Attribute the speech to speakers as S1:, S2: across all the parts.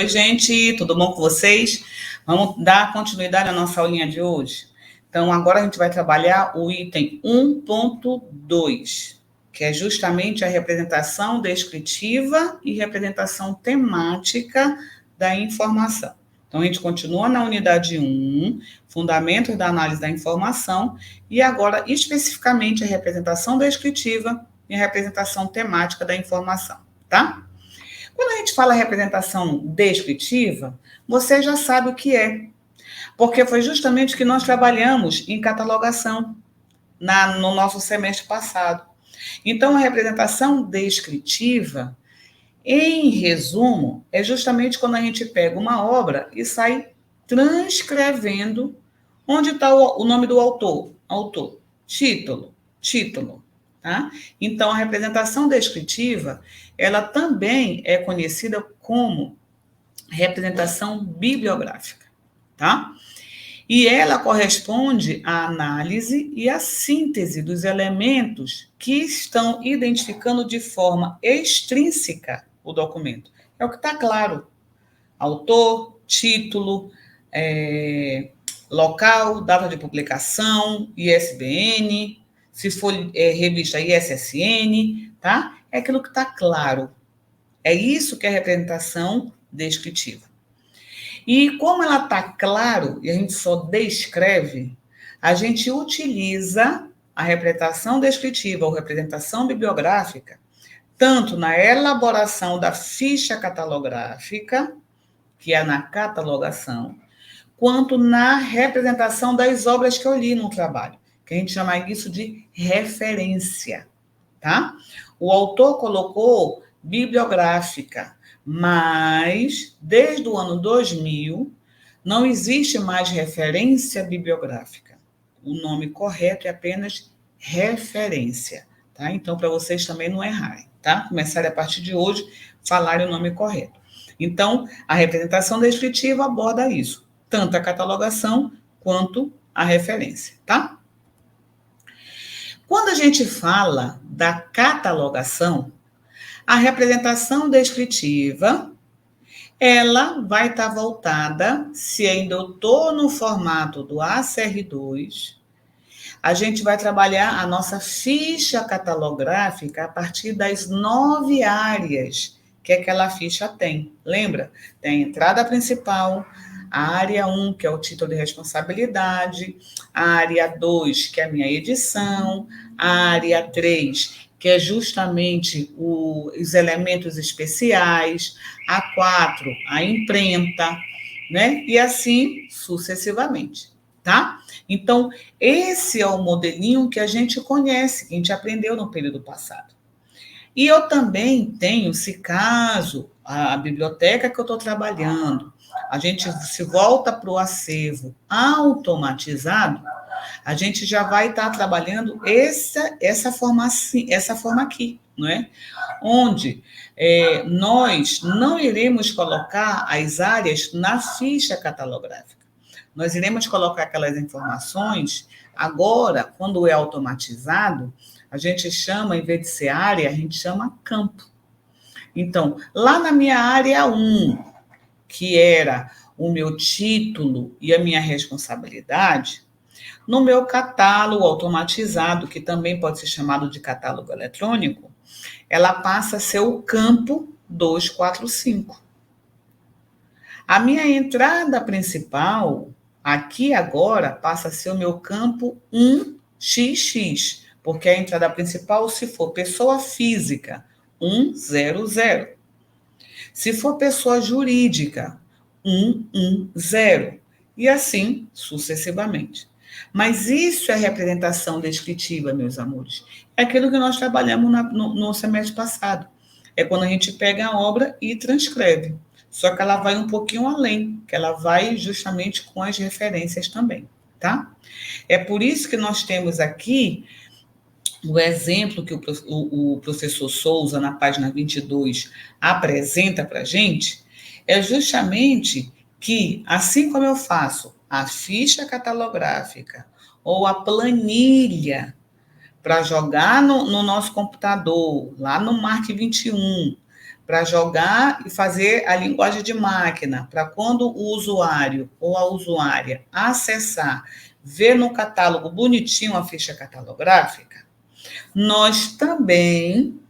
S1: Oi, gente, tudo bom com vocês? Vamos dar continuidade à nossa aulinha de hoje? Então, agora a gente vai trabalhar o item 1.2, que é justamente a representação descritiva e representação temática da informação. Então, a gente continua na unidade 1, Fundamentos da Análise da Informação, e agora, especificamente, a representação descritiva e a representação temática da informação, tá? Quando a gente fala representação descritiva, você já sabe o que é, porque foi justamente o que nós trabalhamos em catalogação no nosso semestre passado. Então, a representação descritiva, em resumo, é justamente quando a gente pega uma obra e sai transcrevendo onde está o nome do autor, título, tá? Então, a representação descritiva, ela também é conhecida como representação bibliográfica, tá? E ela corresponde à análise e à síntese dos elementos que estão identificando de forma extrínseca o documento. É o que está claro. Autor, título, local, data de publicação, ISBN, se for revista ISSN, tá? É aquilo que está claro. É isso que é representação descritiva. E como ela está claro e a gente só descreve, a gente utiliza a representação descritiva ou representação bibliográfica tanto na elaboração da ficha catalográfica, que é na catalogação, quanto na representação das obras que eu li no trabalho, que a gente chama isso de referência, tá? O autor colocou bibliográfica, mas desde o ano 2000 não existe mais referência bibliográfica. O nome correto é apenas referência, tá? Então, para vocês também não errarem, tá? Começarem a partir de hoje falarem o nome correto. Então, a representação descritiva aborda isso, tanto a catalogação quanto a referência, tá? Quando a gente fala da catalogação, a representação descritiva, ela vai estar voltada, se ainda eu estou no formato do ACR2, a gente vai trabalhar a nossa ficha catalográfica a partir das 9 áreas que aquela ficha tem. Lembra? Tem a entrada principal, a área 1, que é o título de responsabilidade, a área 2, que é a minha edição, a área 3, que é justamente os elementos especiais, a 4, a imprenta, né? E assim sucessivamente, tá? Então, esse é o modelinho que a gente conhece, que a gente aprendeu no período passado. E eu também tenho, se caso, a biblioteca que eu estou trabalhando, a gente se volta para o acervo automatizado, a gente já vai estar trabalhando essa forma aqui, não é? Onde nós não iremos colocar as áreas na ficha catalográfica. Nós iremos colocar aquelas informações, agora, quando é automatizado, a gente chama, em vez de ser área, a gente chama campo. Então, lá na minha área 1, que era o meu título e a minha responsabilidade, no meu catálogo automatizado, que também pode ser chamado de catálogo eletrônico, ela passa a ser o campo 245. A minha entrada principal, aqui agora, passa a ser o meu campo 1XX, porque a entrada principal, se for pessoa física, 100. Se for pessoa jurídica, 110. E assim sucessivamente. Mas isso é representação descritiva, meus amores. É aquilo que nós trabalhamos no semestre passado. É quando a gente pega a obra e transcreve. Só que ela vai um pouquinho além, que ela vai justamente com as referências também, tá? É por isso que nós temos aqui o exemplo que o professor Souza, na página 22, apresenta para a gente, é justamente que, assim como eu faço a ficha catalográfica ou a planilha para jogar no nosso computador, lá no Mark 21, para jogar e fazer a linguagem de máquina, para quando o usuário ou a usuária acessar, ver no catálogo bonitinho a ficha catalográfica, nós também,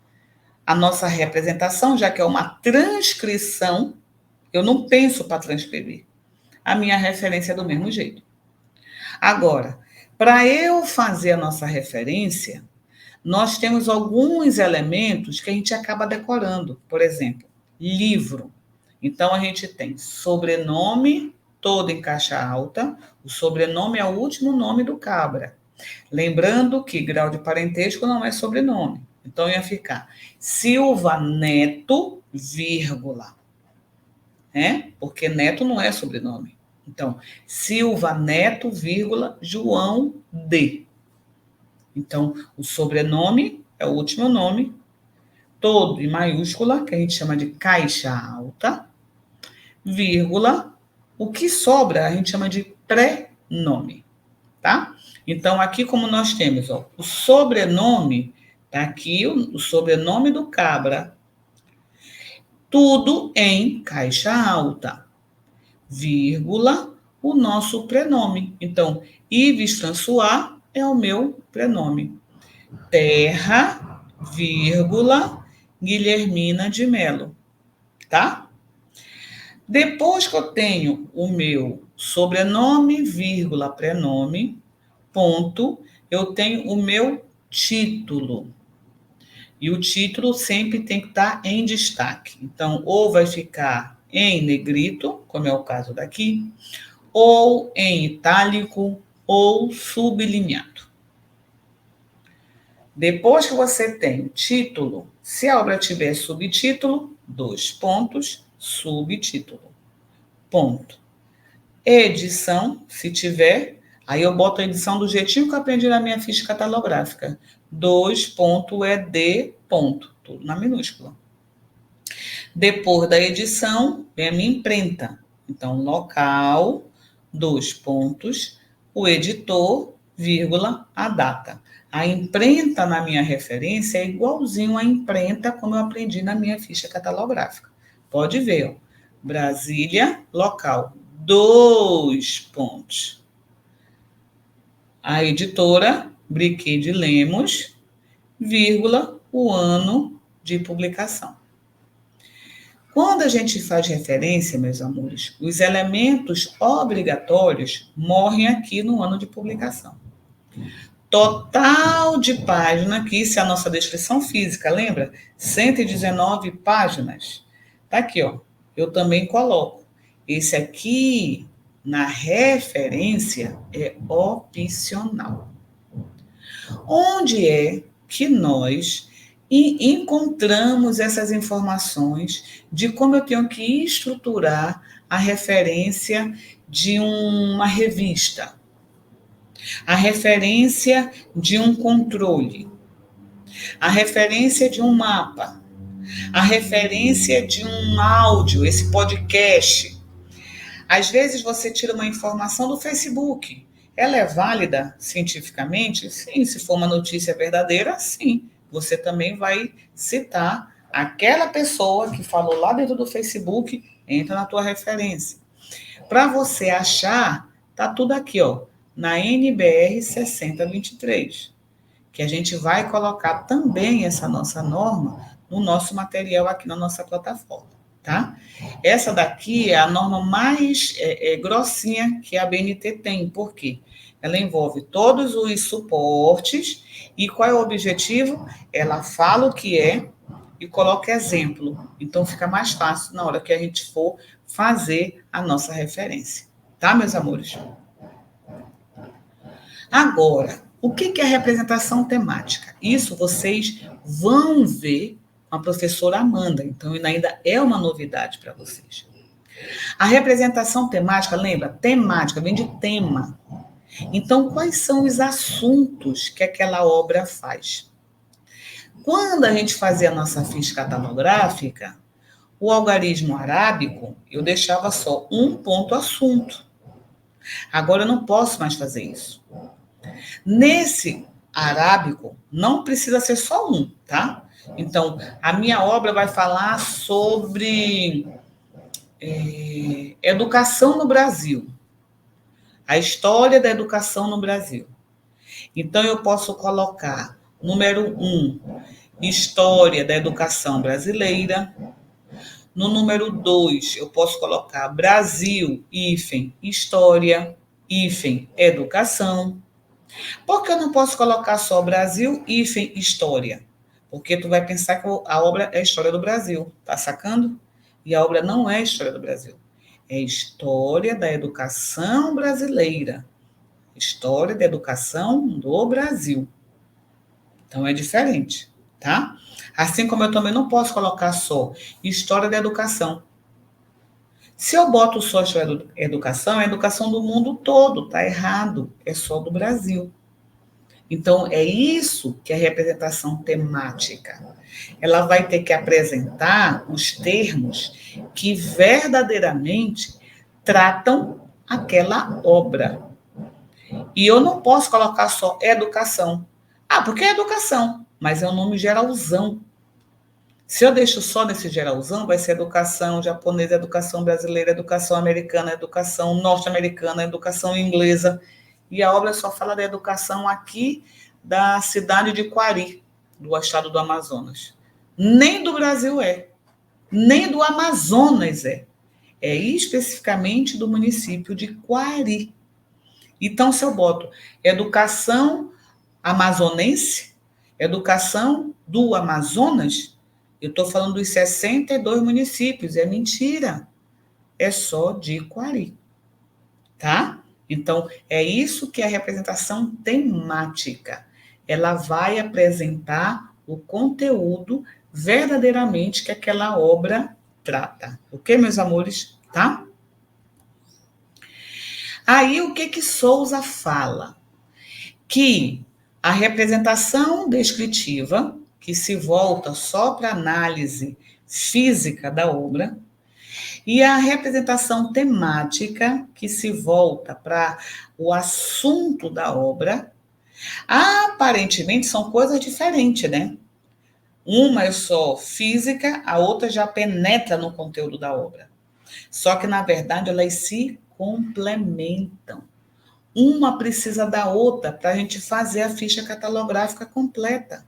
S1: a nossa representação, já que é uma transcrição, eu não penso para transcrever, a minha referência é do mesmo jeito. Agora, para eu fazer a nossa referência, nós temos alguns elementos que a gente acaba decorando. Por exemplo, livro. Então, a gente tem sobrenome, todo em caixa alta. O sobrenome é o último nome do cabra. Lembrando que grau de parentesco não é sobrenome. Então, ia ficar Silva Neto, vírgula. Né? Porque Neto não é sobrenome. Então, Silva Neto, vírgula, João D. Então, o sobrenome é o último nome, todo em maiúscula, que a gente chama de caixa alta, vírgula, o que sobra a gente chama de pré-nome, tá? Então, aqui como nós temos, ó, o sobrenome, tá aqui o sobrenome do cabra, tudo em caixa alta, vírgula, o nosso prenome. Então, Yves François é o meu prenome. Terra, vírgula, Guilhermina de Melo, tá? Depois que eu tenho o meu sobrenome, vírgula, prenome, ponto, eu tenho o meu título. E o título sempre tem que estar em destaque. Então, ou vai ficar em negrito, como é o caso daqui, ou em itálico, ou sublinhado. Depois que você tem o título, se a obra tiver subtítulo, 2 pontos, subtítulo, ponto. Edição, se tiver, aí eu boto a edição do jeitinho que eu aprendi na minha ficha catalográfica. 2.ed, ponto, tudo na minúscula. Depois da edição, vem a minha imprenta. Então, local, 2 pontos, o editor, vírgula, a data. A imprenta na minha referência é igualzinho à imprenta como eu aprendi na minha ficha catalográfica. Pode ver, ó. Brasília, local, 2 pontos. A editora, Briquet de Lemos, vírgula, o ano de publicação. Quando a gente faz referência, meus amores, os elementos obrigatórios morrem aqui no ano de publicação. Total de página, que isso é a nossa descrição física, lembra? 119 páginas. Tá aqui, ó. Eu também coloco. Esse aqui, na referência, é opcional. Onde é que nós encontramos essas informações de como eu tenho que estruturar a referência de uma revista, a referência de um controle, a referência de um mapa, a referência de um áudio, esse podcast. Às vezes você tira uma informação do Facebook. Ela é válida cientificamente? Sim. Se for uma notícia verdadeira, sim. Você também vai citar aquela pessoa que falou lá dentro do Facebook, entra na tua referência. Para você achar, tá tudo aqui, ó, na NBR 6023, que a gente vai colocar também essa nossa norma no nosso material aqui na nossa plataforma, tá? Essa daqui é a norma mais grossinha que a BNT tem, por quê? Ela envolve todos os suportes e qual é o objetivo? Ela fala o que é e coloca exemplo. Então, fica mais fácil na hora que a gente for fazer a nossa referência. Tá, meus amores? Agora, o que é a representação temática? Isso vocês vão ver com a professora Amanda. Então, ainda é uma novidade para vocês. A representação temática, lembra? Temática, vem de tema. Então, quais são os assuntos que aquela obra faz? Quando a gente fazia a nossa ficha catalográfica, o algarismo arábico, eu deixava só um ponto assunto. Agora eu não posso mais fazer isso. Nesse arábico, não precisa ser só um, tá? Então, a minha obra vai falar sobre educação no Brasil, a história da educação no Brasil. Então, eu posso colocar, número 1, história da educação brasileira. No número 2, eu posso colocar Brasil, hífen, história, hífen, educação. Por que eu não posso colocar só Brasil, hífen, história? Porque tu vai pensar que a obra é a história do Brasil, tá sacando? E a obra não é a história do Brasil. É história da educação brasileira. História da educação do Brasil. Então é diferente, tá? Assim como eu também não posso colocar só história da educação. Se eu boto só história da educação, é a educação do mundo todo, tá errado. É só do Brasil. Então, é isso que é a representação temática. Ela vai ter que apresentar os termos que verdadeiramente tratam aquela obra. E eu não posso colocar só educação. Ah, porque é educação, mas é um nome geralzão. Se eu deixo só nesse geralzão, vai ser educação japonesa, educação brasileira, educação americana, educação norte-americana, educação inglesa. E a obra só fala da educação aqui da cidade de Quari, do estado do Amazonas. Nem do Brasil nem do Amazonas é especificamente do município de Quari. Então, se eu boto educação amazonense, educação do Amazonas, eu estou falando dos 62 municípios, é mentira. É só de Quari, tá? Então, é isso que é a representação temática. Ela vai apresentar o conteúdo verdadeiramente que aquela obra trata. Ok, meus amores? Tá? Aí, o que Sousa fala? Que a representação descritiva, que se volta só para análise física da obra, e a representação temática, que se volta para o assunto da obra, aparentemente são coisas diferentes, né? Uma é só física, a outra já penetra no conteúdo da obra. Só que, na verdade, elas se complementam. Uma precisa da outra para a gente fazer a ficha catalográfica completa.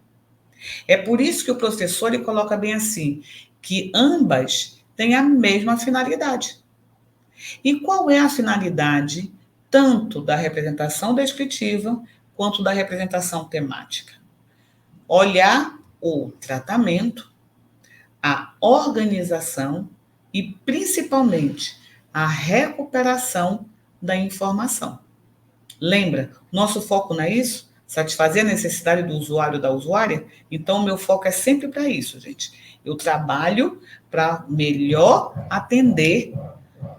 S1: É por isso que o professor ele coloca bem assim, que ambas têm a mesma finalidade. E qual é a finalidade tanto da representação descritiva quanto da representação temática? Olhar o tratamento, a organização e, principalmente, a recuperação da informação. Lembra, nosso foco não é isso? Satisfazer a necessidade do usuário ou da usuária? Então, o meu foco é sempre para isso, gente. Eu trabalho para melhor atender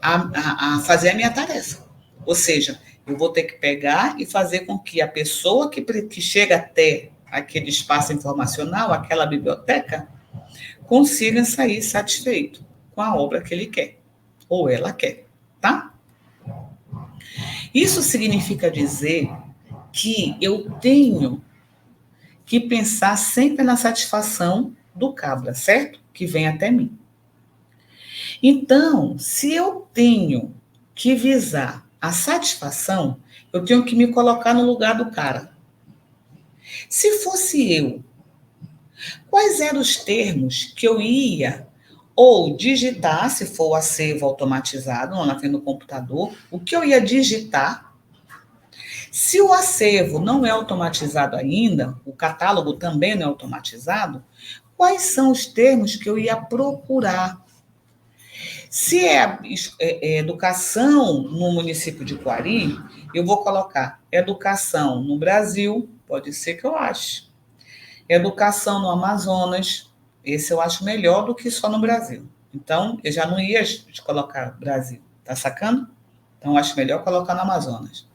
S1: a fazer a minha tarefa. Ou seja, eu vou ter que pegar e fazer com que a pessoa que chega até aquele espaço informacional, aquela biblioteca, consiga sair satisfeito com a obra que ele quer, ou ela quer, tá? Isso significa dizer que eu tenho que pensar sempre na satisfação do cabra, certo? Que vem até mim. Então, se eu tenho que visar a satisfação, eu tenho que me colocar no lugar do cara. Se fosse eu, quais eram os termos que eu ia ou digitar, se for o acervo automatizado, lá na frente do computador, o que eu ia digitar? Se o acervo não é automatizado ainda, o catálogo também não é automatizado, quais são os termos que eu ia procurar? Se é educação no município de Quari, eu vou colocar educação no Brasil, pode ser que eu ache. Educação no Amazonas, esse eu acho melhor do que só no Brasil. Então, eu já não ia colocar Brasil, tá sacando? Então, eu acho melhor colocar no Amazonas.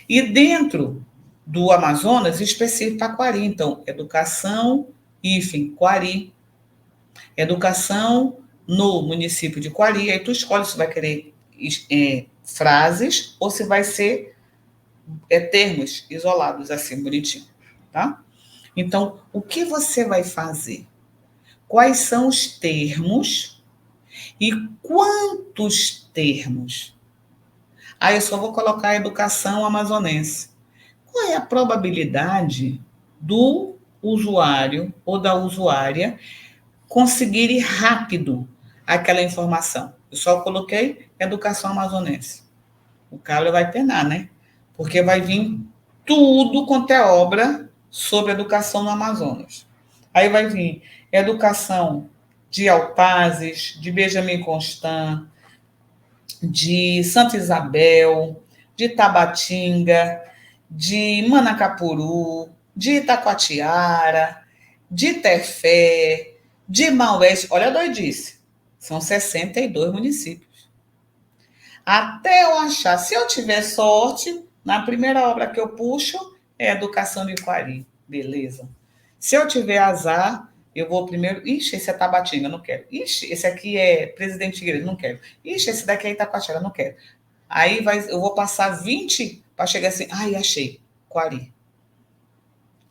S1: E dentro do Amazonas, específico para Quari. Então, educação, hífen, Quari. Educação no município de Quari. Aí tu escolhe se vai querer frases ou se vai ser termos isolados, assim, bonitinho, tá? Então, o que você vai fazer? Quais são os termos e quantos termos? Aí eu só vou colocar educação amazonense. Qual é a probabilidade do usuário ou da usuária conseguir ir rápido aquela informação? Eu só coloquei educação amazonense. O cara vai penar, né? Porque vai vir tudo quanto é obra sobre educação no Amazonas. Aí vai vir educação de Altazes, de Benjamin Constant, de Santa Isabel, de Tabatinga, de Manacapuru, de Itacoatiara, de Tefé, de Maués. Olha a doidice. São 62 municípios. Até eu achar, se eu tiver sorte, na primeira obra que eu puxo é Educação de Quari. Beleza. Se eu tiver azar, eu vou primeiro. Ixi, esse é Tabatinga, não quero. Ixi, esse aqui é Presidente Figueiredo, não quero. Ixi, esse daqui é Itacoatiara, não quero. Aí eu vou passar 20 para chegar assim. Ai, achei. Quari.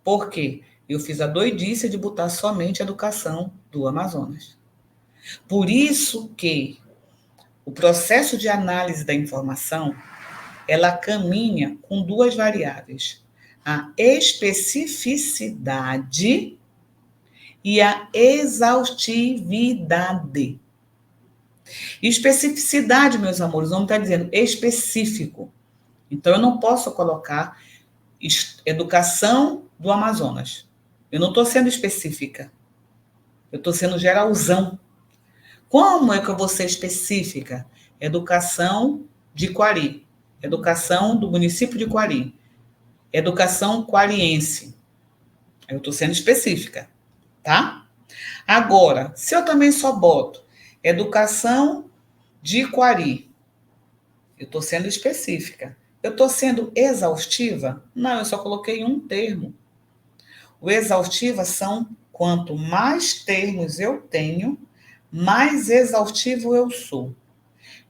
S1: Por quê? Eu fiz a doidice de botar somente a educação do Amazonas. Por isso que o processo de análise da informação, ela caminha com duas variáveis: a especificidade e a exaustividade. Especificidade, meus amores, não está dizendo específico. Então, eu não posso colocar educação do Amazonas. Eu não estou sendo específica. Eu estou sendo geralzão. Como é que eu vou ser específica? Educação de Quari. Educação do município de Quari. Educação quariense. Eu estou sendo específica, tá? Agora, se eu também só boto educação de Quari, eu estou sendo específica. Eu estou sendo exaustiva? Não, eu só coloquei um termo. O exaustiva são quanto mais termos eu tenho, mais exaustivo eu sou.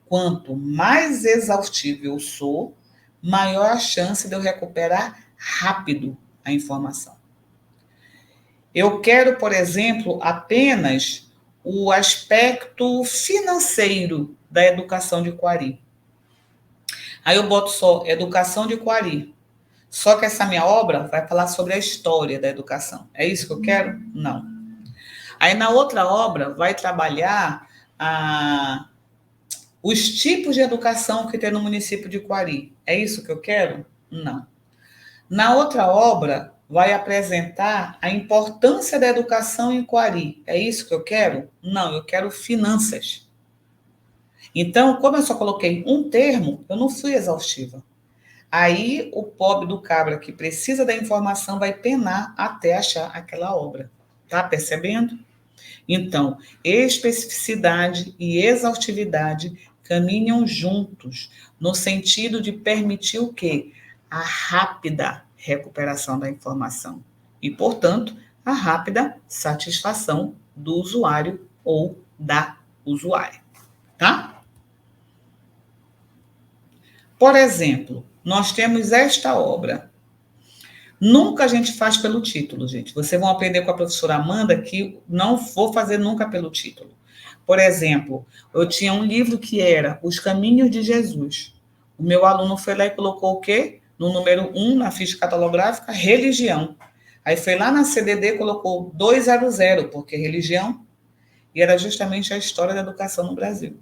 S1: Quanto mais exaustivo eu sou, maior a chance de eu recuperar rápido a informação. Eu quero, por exemplo, apenas o aspecto financeiro da educação de Quari. Aí eu boto só educação de Quari. Só que essa minha obra vai falar sobre a história da educação. É isso que eu quero? Não. Aí na outra obra vai trabalhar os tipos de educação que tem no município de Quari. É isso que eu quero? Não. Na outra obra vai apresentar a importância da educação em Quari. É isso que eu quero? Não, eu quero finanças. Então, como eu só coloquei um termo, eu não fui exaustiva. Aí o pobre do cabra que precisa da informação vai penar até achar aquela obra. Tá percebendo? Então, especificidade e exaustividade caminham juntos no sentido de permitir o quê? A rápida recuperação da informação e, portanto, a rápida satisfação do usuário ou da usuária, tá? Por exemplo, nós temos esta obra. Nunca a gente faz pelo título, gente. Vocês vão aprender com a professora Amanda que não vou fazer nunca pelo título. Por exemplo, eu tinha um livro que era Os Caminhos de Jesus. O meu aluno foi lá e colocou o quê? No número 1, na ficha catalográfica, religião. Aí foi lá na CDD e colocou 200, porque religião, e era justamente a história da educação no Brasil.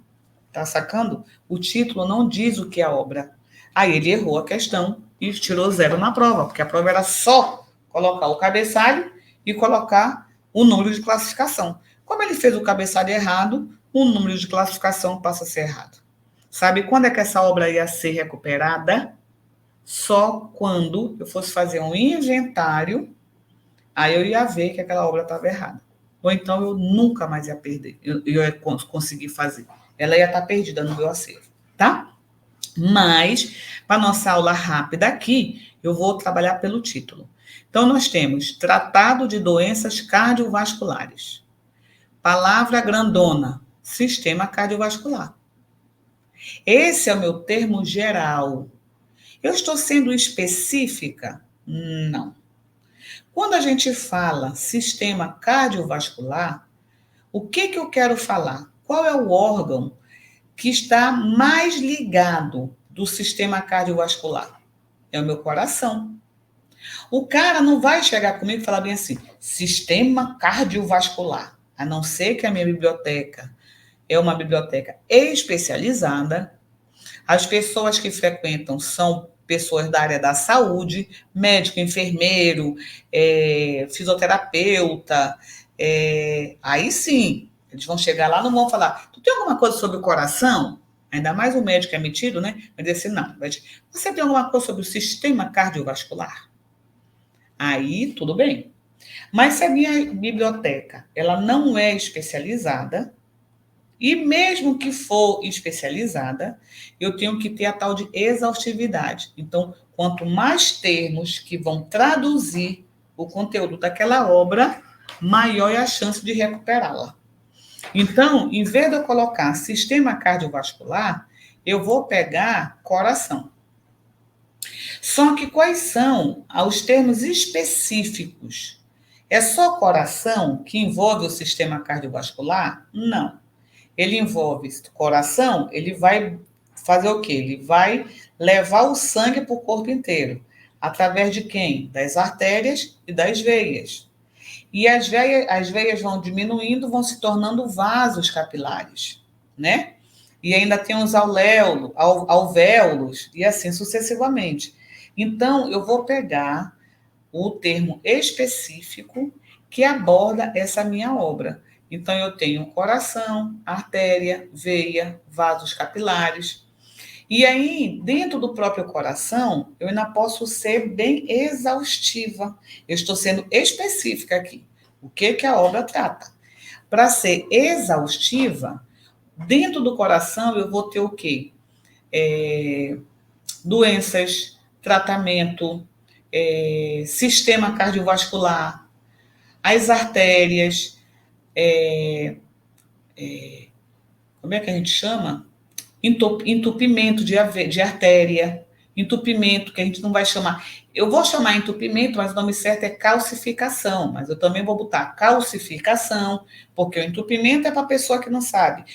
S1: Tá sacando? O título não diz o que é a obra. Aí ele errou a questão e tirou 0 na prova, porque a prova era só colocar o cabeçalho e colocar o número de classificação. Como ele fez o cabeçalho errado, o número de classificação passa a ser errado. Sabe quando é que essa obra ia ser recuperada? Só quando eu fosse fazer um inventário, aí eu ia ver que aquela obra estava errada. Ou então eu nunca mais ia perder, eu ia conseguir fazer. Ela ia estar perdida no meu acervo, tá? Mas, para nossa aula rápida aqui, eu vou trabalhar pelo título. Então, nós temos Tratado de Doenças Cardiovasculares. Palavra grandona, Sistema Cardiovascular. Esse é o meu termo geral. Eu estou sendo específica? Não. Quando a gente fala sistema cardiovascular, o que eu quero falar? Qual é o órgão que está mais ligado do sistema cardiovascular? É o meu coração. O cara não vai chegar comigo e falar bem assim, sistema cardiovascular, a não ser que a minha biblioteca é uma biblioteca especializada. As pessoas que frequentam são pessoas da área da saúde, médico, enfermeiro, fisioterapeuta. Aí sim, eles vão chegar lá, não vão falar, tu tem alguma coisa sobre o coração? Ainda mais o médico é metido, né? Vai dizer assim, não. Você tem alguma coisa sobre o sistema cardiovascular? Aí, tudo bem. Mas se a minha biblioteca, ela não é especializada, e mesmo que for especializada, eu tenho que ter a tal de exaustividade. Então, quanto mais termos que vão traduzir o conteúdo daquela obra, maior é a chance de recuperá-la. Então, em vez de eu colocar sistema cardiovascular, eu vou pegar coração. Só que quais são os termos específicos? É só coração que envolve o sistema cardiovascular? Não. Ele envolve coração, ele vai fazer o quê? Ele vai levar o sangue para o corpo inteiro. Através de quem? Das artérias e das veias. E as veias vão diminuindo, vão se tornando vasos capilares, né? E ainda tem os alvéolos, e assim sucessivamente. Então, eu vou pegar o termo específico que aborda essa minha obra. Então, eu tenho coração, artéria, veia, vasos capilares. E aí, dentro do próprio coração, eu ainda posso ser bem exaustiva. Eu estou sendo específica aqui. O que a obra trata? Para ser exaustiva, dentro do coração eu vou ter o quê? Doenças, tratamento, sistema cardiovascular, as artérias, como é que a gente chama? Entupimento de artéria, entupimento, que a gente não vai chamar. Eu vou chamar entupimento, mas o nome certo é calcificação, mas eu também vou botar calcificação, porque o entupimento é para a pessoa que não sabe.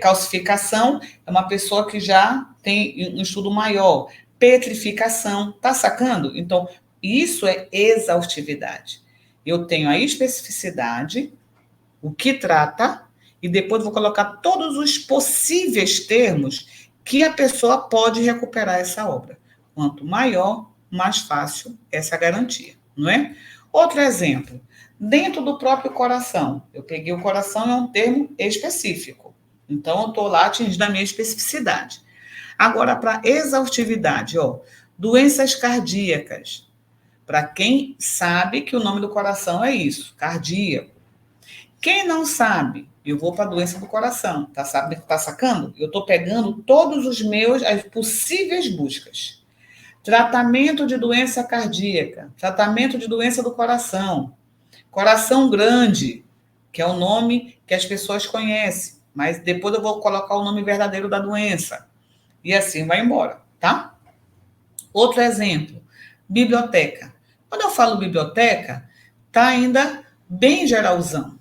S1: Calcificação é uma pessoa que já tem um estudo maior. Petrificação, tá sacando? Então, isso é exaustividade. Eu tenho a especificidade, o que trata, e depois vou colocar todos os possíveis termos que a pessoa pode recuperar essa obra. Quanto maior, mais fácil essa garantia, não é? Outro exemplo, dentro do próprio coração. Eu peguei o coração, é um termo específico. Então, eu estou lá atingindo a minha especificidade. Agora, para exaustividade, doenças cardíacas. Para quem sabe que o nome do coração é isso, cardíaco. Quem não sabe, eu vou para a doença do coração, tá sacando? Eu estou pegando todos as possíveis buscas. Tratamento de doença cardíaca, tratamento de doença do coração, coração grande, que é o nome que as pessoas conhecem, mas depois eu vou colocar o nome verdadeiro da doença. E assim vai embora, tá? Outro exemplo, biblioteca. Quando eu falo biblioteca, tá ainda bem geralzão.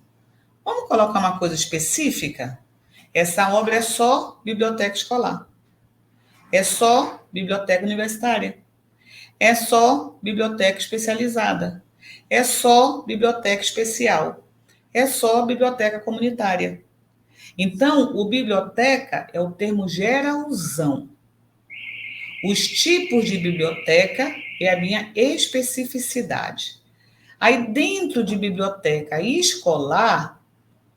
S1: Vamos colocar uma coisa específica? Essa obra é só biblioteca escolar. É só biblioteca universitária. É só biblioteca especializada. É só biblioteca especial. É só biblioteca comunitária. Então, o biblioteca é o termo geralzão. Os tipos de biblioteca é a minha especificidade. Aí, dentro de biblioteca escolar,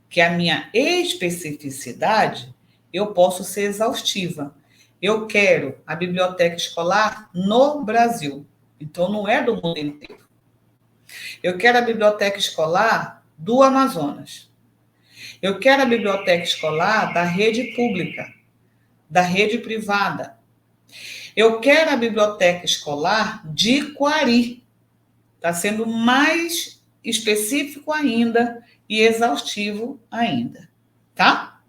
S1: que é a minha especificidade, eu posso ser exaustiva. Eu quero a biblioteca escolar no Brasil. Então, não é do mundo inteiro. Eu quero a biblioteca escolar do Amazonas. Eu quero a biblioteca escolar da rede pública, da rede privada. Eu quero a biblioteca escolar de Quari. Está sendo mais específico ainda e exaustivo ainda, tá?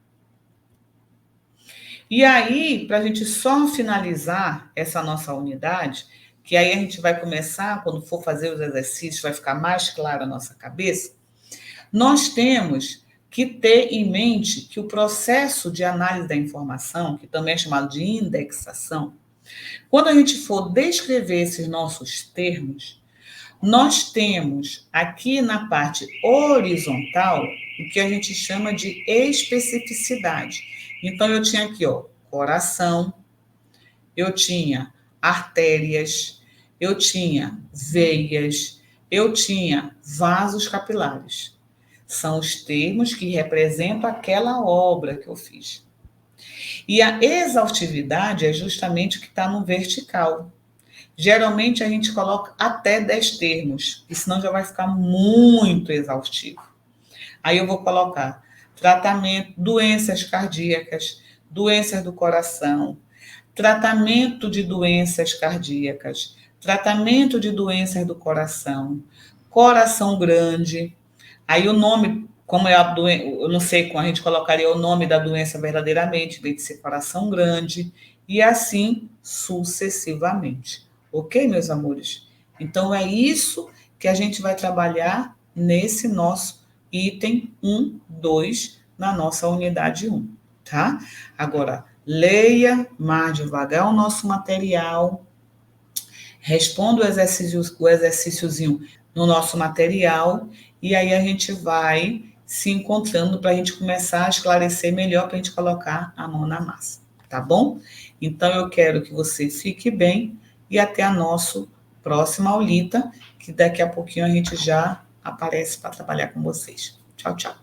S1: E aí, para a gente só finalizar essa nossa unidade, que aí a gente vai começar, quando for fazer os exercícios, vai ficar mais claro a nossa cabeça. Nós temos que ter em mente que o processo de análise da informação, que também é chamado de indexação, quando a gente for descrever esses nossos termos, nós temos aqui na parte horizontal o que a gente chama de especificidade. Então, eu tinha aqui, ó, coração, eu tinha artérias, eu tinha veias, eu tinha vasos capilares. São os termos que representam aquela obra que eu fiz. E a exaustividade é justamente o que está no vertical. Geralmente a gente coloca até 10 termos, e senão já vai ficar muito exaustivo. Aí eu vou colocar tratamento, doenças cardíacas, doenças do coração, tratamento de doenças cardíacas, tratamento de doenças do coração, coração grande. Aí o nome, como é a doença, eu não sei como a gente colocaria o nome da doença verdadeiramente, tem que ser coração grande, e assim sucessivamente. Ok, meus amores? Então é isso que a gente vai trabalhar nesse nosso item 1, 2, na nossa unidade 1, tá? Agora, leia mais devagar o nosso material, responda o exercíciozinho no nosso material, e aí a gente vai se encontrando para a gente começar a esclarecer melhor, para a gente colocar a mão na massa, tá bom? Então eu quero que você fique bem e até a nossa próxima aulita, que daqui a pouquinho a gente já aparece para trabalhar com vocês. Tchau, tchau.